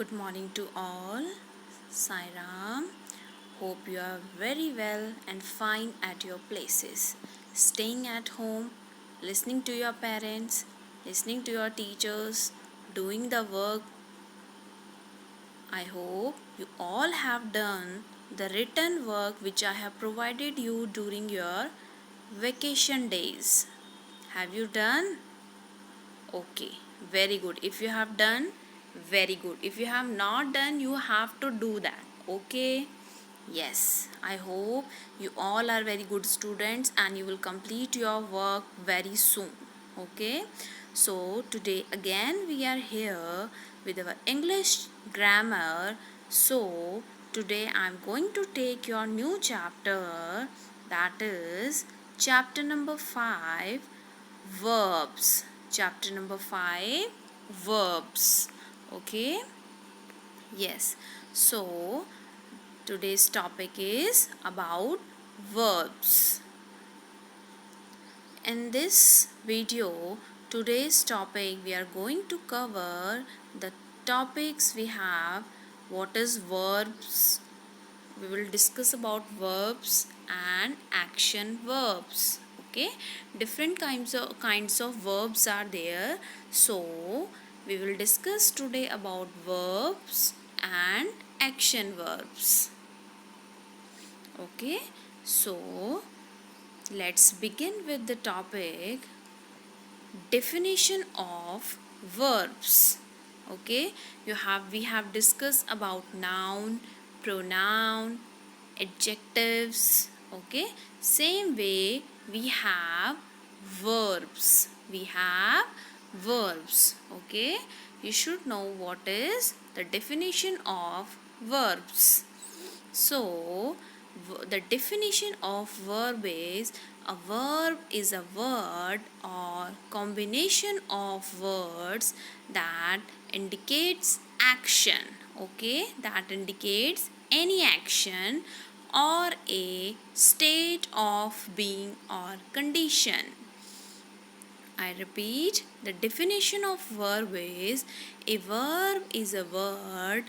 Good morning to all. Sai Ram. Hope you are very well and fine at your places. Staying at home, listening to your parents, listening to your teachers, doing the work. I hope you all have done the written work which I have provided you during your vacation days. Have you done? Okay, very good. If you have done, very good. If you have not done, you have to do that. Okay? Yes, I hope you all are very good students and you will complete your work very soon. Okay? So, today again we are here with our English grammar. So, today I am going to take your new chapter, that is chapter number 5, verbs. Chapter number 5, verbs. Okay? Yes. So, today's topic is about verbs. In this video, today's topic, we are going to cover the topics we have. What is verbs? We will discuss about verbs and action verbs. Okay, different kinds of verbs are there, so we will discuss today about verbs and action verbs. Okay, so let's begin with the topic definition of verbs. Okay, we have discussed about noun, pronoun, adjectives. Okay, same way we have verbs. Okay, you should know what is the definition of verbs. So, the definition of verb is a verb is a word or combination of words that indicates action. Okay, that indicates any action or a state of being or condition. I repeat, the definition of verb is a verb is a word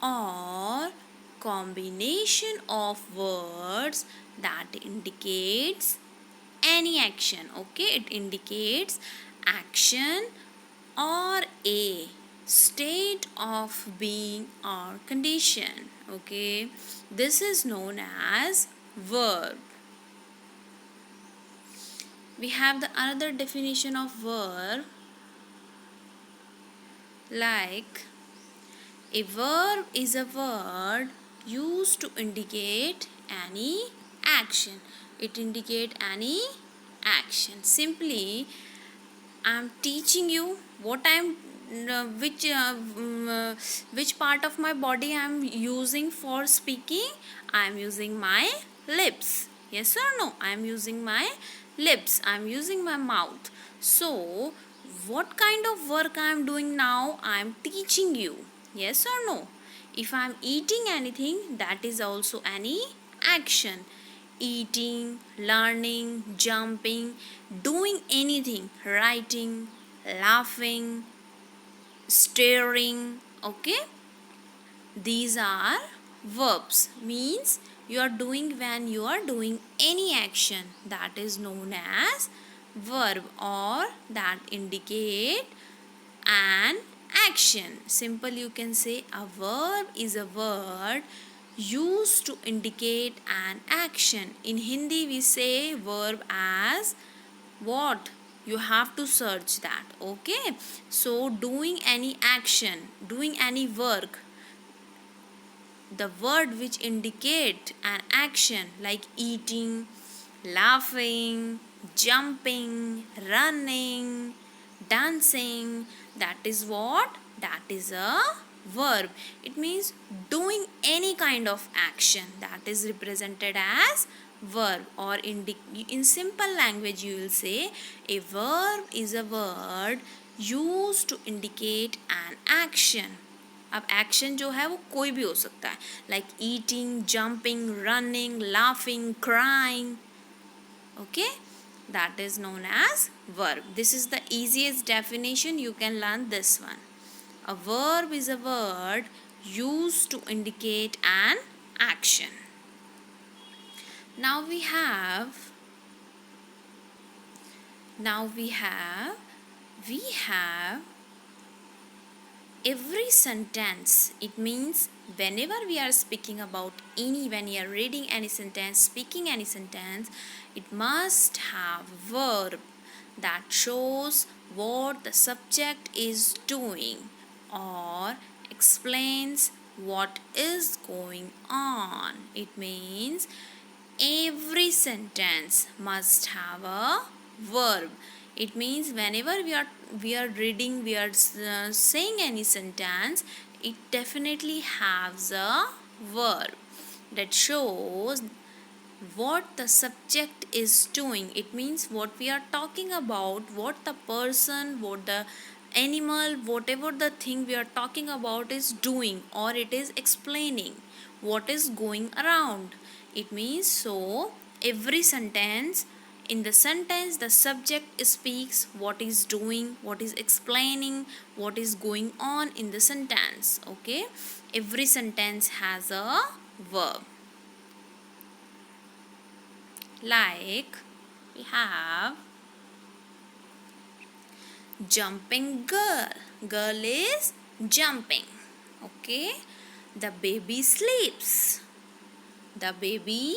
or combination of words that indicates any action. Okay, it indicates action or a state of being or condition. Okay, this is known as verb. We have the another definition of verb, like a verb is a word used to indicate any action. It indicates any action. Simply, I am teaching you what I am which part of my body I am using for speaking. I am using my lips. Yes or no? I am using my lips. I am using my mouth. So, what kind of work I am doing now? I am teaching you. Yes or no? If I am eating anything, that is also any action. Eating, learning, jumping, doing anything, writing, laughing, staring. Okay, these are verbs, means you are doing when you are doing any action, that is known as verb or that indicate an action. Simple, you can say a verb is a word used to indicate an action. In Hindi we say verb as what? You have to search that. Okay, so doing any action, doing any work, the word which indicate an action like eating, laughing, jumping, running, dancing, that is what? That is a verb. It means doing any kind of action, that is represented as verb. Or in simple language you will say a verb is a word used to indicate an action. अब action जो है वो कोई भी हो सकता है, like eating, jumping, running, laughing, crying. Okay, that is known as verb. This is the easiest definition, you can learn this one. A verb is a word used to indicate an action. Now we have we have every sentence. It means whenever we are speaking about when you are reading any sentence, speaking any sentence, it must have verb that shows what the subject is doing or explains what is going on. It means every sentence must have a verb. It means whenever we are reading, we are saying any sentence, it definitely has a verb that shows what the subject is doing. It means what we are talking about, what the person, what the animal, whatever the thing we are talking about is doing, or it is explaining what is going around. It means, so every sentence, in the sentence the subject speaks what is doing, what is explaining, what is going on in the sentence. Okay, every sentence has a verb. Like we have jumping girl. Girl is jumping. Okay. The baby sleeps. The baby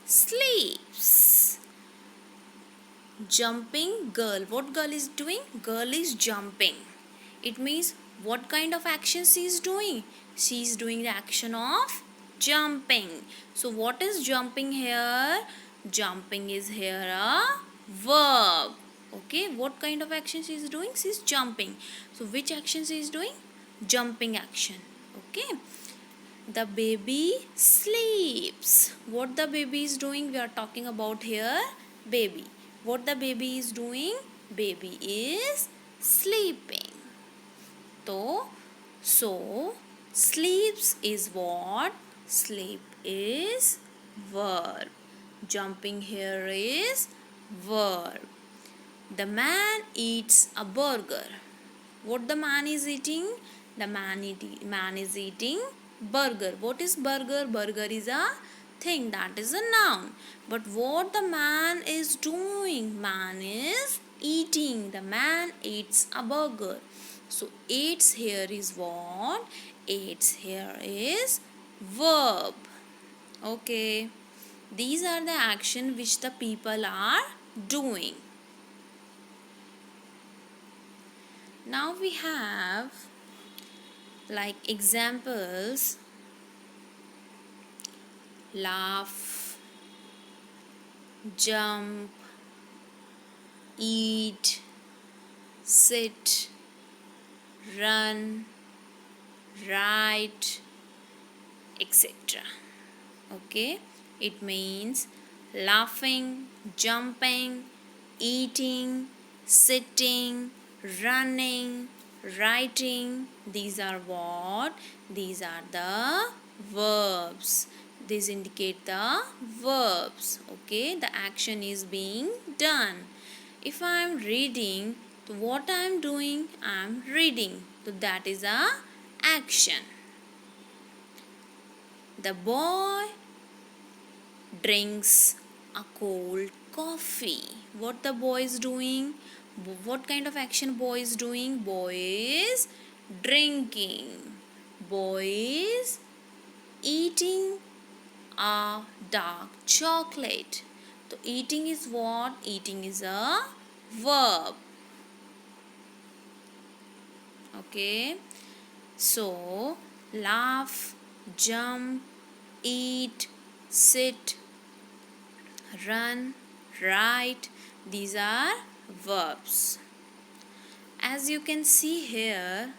sleeps. Jumping girl. What girl is doing? Girl is jumping. It means what kind of action she is doing? She is doing the action of jumping. So what is jumping here? Jumping is here a verb. Okay, what kind of action she is doing? She is jumping. So which action she is doing? Jumping action. Okay. The baby sleeps. What the baby is doing? We are talking about here baby. What the baby is doing? Baby is sleeping. So sleeps is what? Sleep is verb. Jumping here is verb. The man eats a burger. What the man is eating? The man is eating burger. What is burger? Burger is a thing, that is a noun. But what the man is doing? Man is eating. The man eats a burger. So eats here is what? Eats here is verb. Okay. These are the action which the people are doing. Now we have like examples: laugh, jump, eat, sit, run, write, etc. Okay, it means laughing, jumping, eating, sitting, running, writing. These are what? These are the verbs. These indicate the verbs. Okay, the action is being done. If I am reading, so what I am doing? I am reading. So that is a action. The boy drinks a cold coffee. What the boy is doing? What kind of action boy is doing? Boy is drinking. Boy is eating a dark chocolate. So eating is what? Eating is a verb. Okay. So laugh, jump, eat, sit, run, write. These are verbs. As you can see here,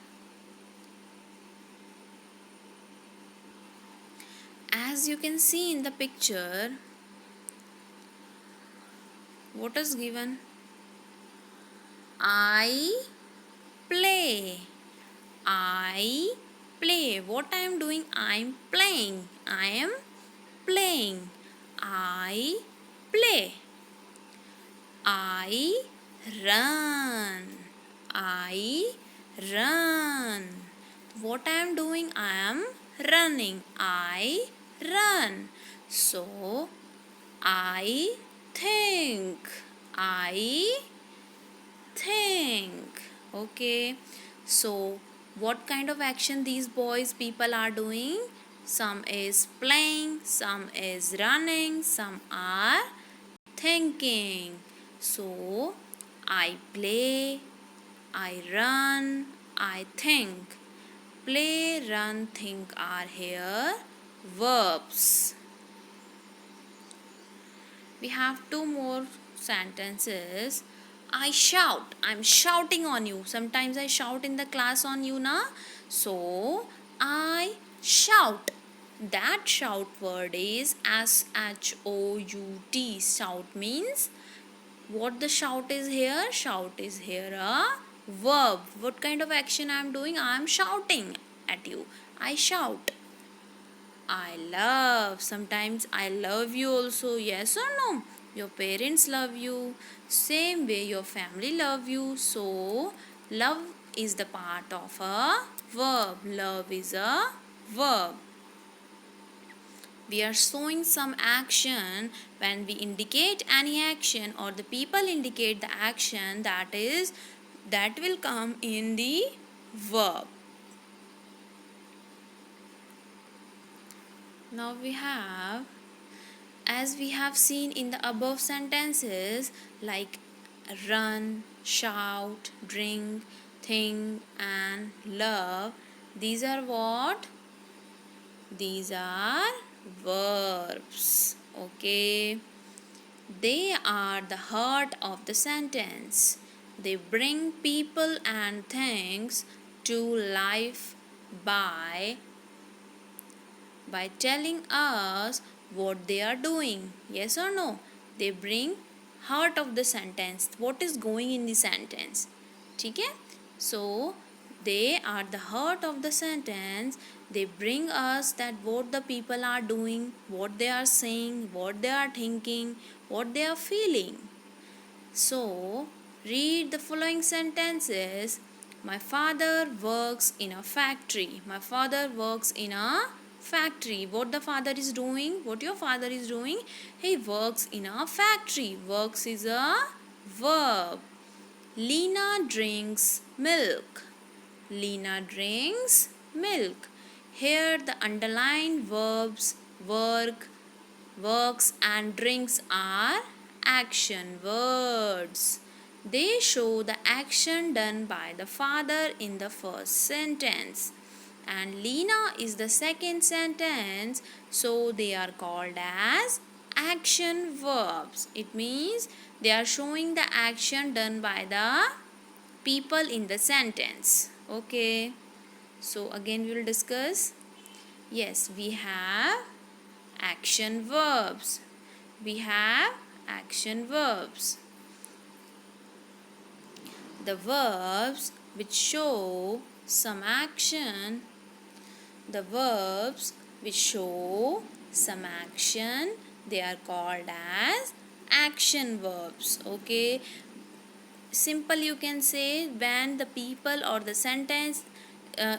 as you can see in the picture, what is given? I play. I play. What I am doing? I am playing. I am playing. I play. I run. I run. What I am doing? I am running. I run. So I think. I think. Okay. So what kind of action these boys people are doing? Some is playing, some is running, some are thinking. So I play, I run, I think. Play, run, think are here verbs. We have two more sentences. I shout. I'm shouting on you. Sometimes I shout in the class on you, na? So I shout. That shout word is shout. Shout means what the shout is here? Shout is here a verb. What kind of action I am doing? I am shouting at you. I shout. I love. Sometimes I love you also. Yes or no? Your parents love you. Same way your family love you. So love is the part of a verb. Love is a verb. We are showing some action. When we indicate any action or the people indicate the action, that will come in the verb. Now we have, as we have seen in the above sentences, like run, shout, drink, think, and love, these are what? These are verbs. Okay. They are the heart of the sentence. They bring people and things to life by telling us what they are doing. Yes or no? They bring heart of the sentence. What is going in the sentence? ठीक है? So they are the heart of the sentence. They bring us that what the people are doing, what they are saying, what they are thinking, what they are feeling. So read the following sentences. My father works in a factory. My father works in a factory. What the father is doing? What your father is doing? He works in a factory. Works is a verb. Lena drinks milk. Lena drinks milk. Here the underlined verbs work, works and drinks are action words. They show the action done by the father in the first sentence. And Lena is the second sentence, so they are called as action verbs. It means they are showing the action done by the people in the sentence. Okay. So again we will discuss. Yes, we have action verbs. We have action verbs. The verbs which show some action, the verbs which show some action, they are called as action verbs. Okay. Simple, you can say when the people or the sentence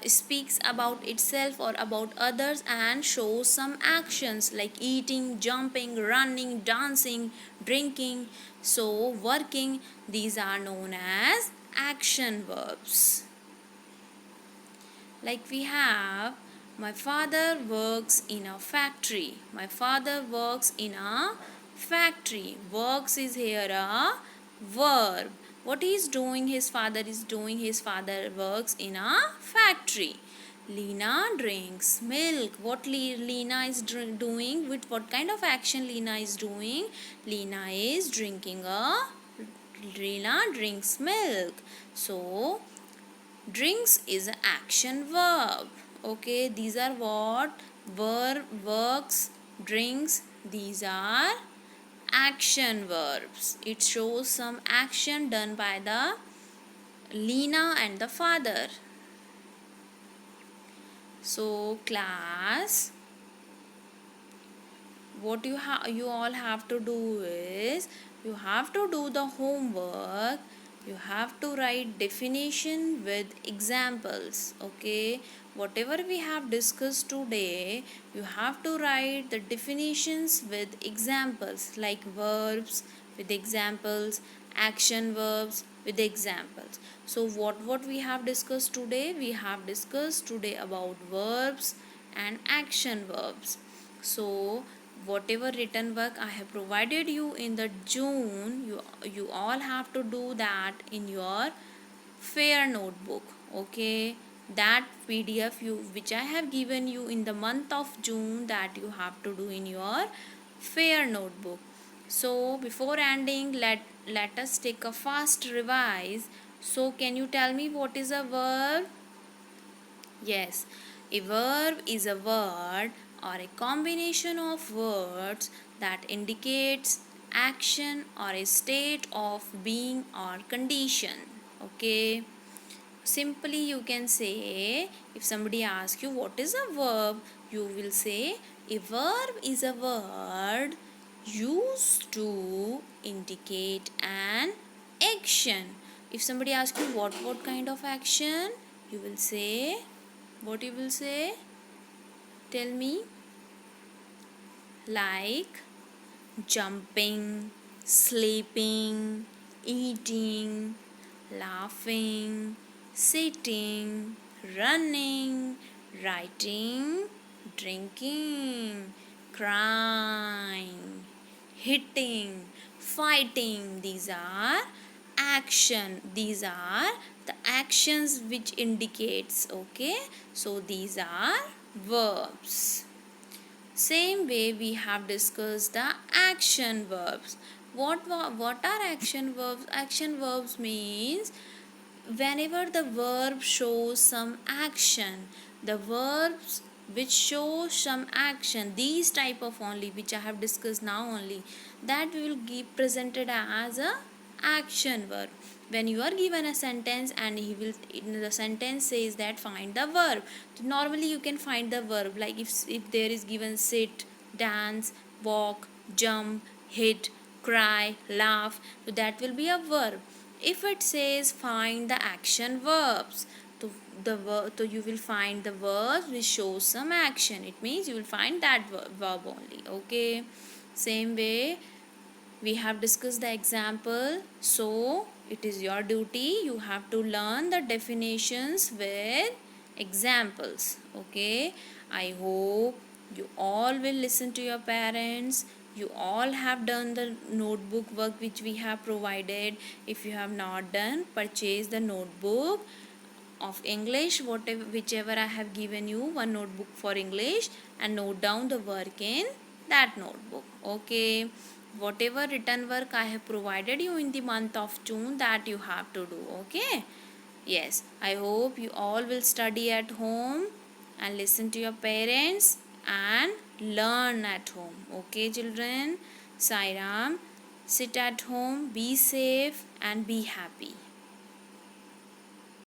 speaks about itself or about others and shows some actions like eating, jumping, running, dancing, drinking, so working, these are known as action verbs. Like we have, my father works in a factory. My father works in a factory. Works is here a verb. What he is doing, his father is doing, his father works in a factory. Lena drinks milk. What Lena is doing, with what kind of action Lena is doing? Lena is drinking Lena drinks milk. So drinks is an action verb. Okay, these are what? Verb, works, drinks, these are action verbs. It shows some action done by the Lena and the father. So class, what you all have to do is, you have to do the homework. You have to write definition with examples. Okay, whatever we have discussed today, you have to write the definitions with examples, like verbs with examples, action verbs with examples. So what we have discussed today? We have discussed today about verbs and action verbs. So whatever written work I have provided you in the June, you all have to do that in your fair notebook. Okay, that PDF which I have given you in the month of June, that you have to do in your fair notebook. So before ending, let us take a fast revise. So can you tell me what is a verb? Yes, a verb is a word or a combination of words that indicates action or a state of being or condition. Okay, simply you can say, if somebody asks you what is a verb, you will say a verb is a word used to indicate an action. If somebody asks you what kind of action, you will say, what you will say? Tell me. Like jumping, sleeping, eating, laughing, sitting, running, writing, drinking, crying, hitting, fighting. These are action. These are the actions which indicates. Okay, so these are verbs. Same way we have discussed the action verbs. What are action verbs? Action verbs means whenever the verb shows some action, the verbs which show some action, these type of only which I have discussed now only, that we will give presented as a action verb. When you are given a sentence and he will, in the sentence says that find the verb, so normally you can find the verb, like if there is given sit, dance, walk, jump, hit, cry, laugh, so that will be a verb. If it says find the action verbs, so you will find the verbs which shows some action, it means you will find that verb only. Okay, same way we have discussed the example, so it is your duty, you have to learn the definitions with examples. Okay, I hope you all will listen to your parents. You all have done the notebook work which we have provided. If you have not done, purchase the notebook of English, whatever whichever I have given you, one notebook for English, and note down the work in that notebook. Okay, whatever written work I have provided you in the month of June, that you have to do. Okay, yes, I hope you all will study at home and listen to your parents and learn at home. Okay, children, Sairam, sit at home, be safe and be happy.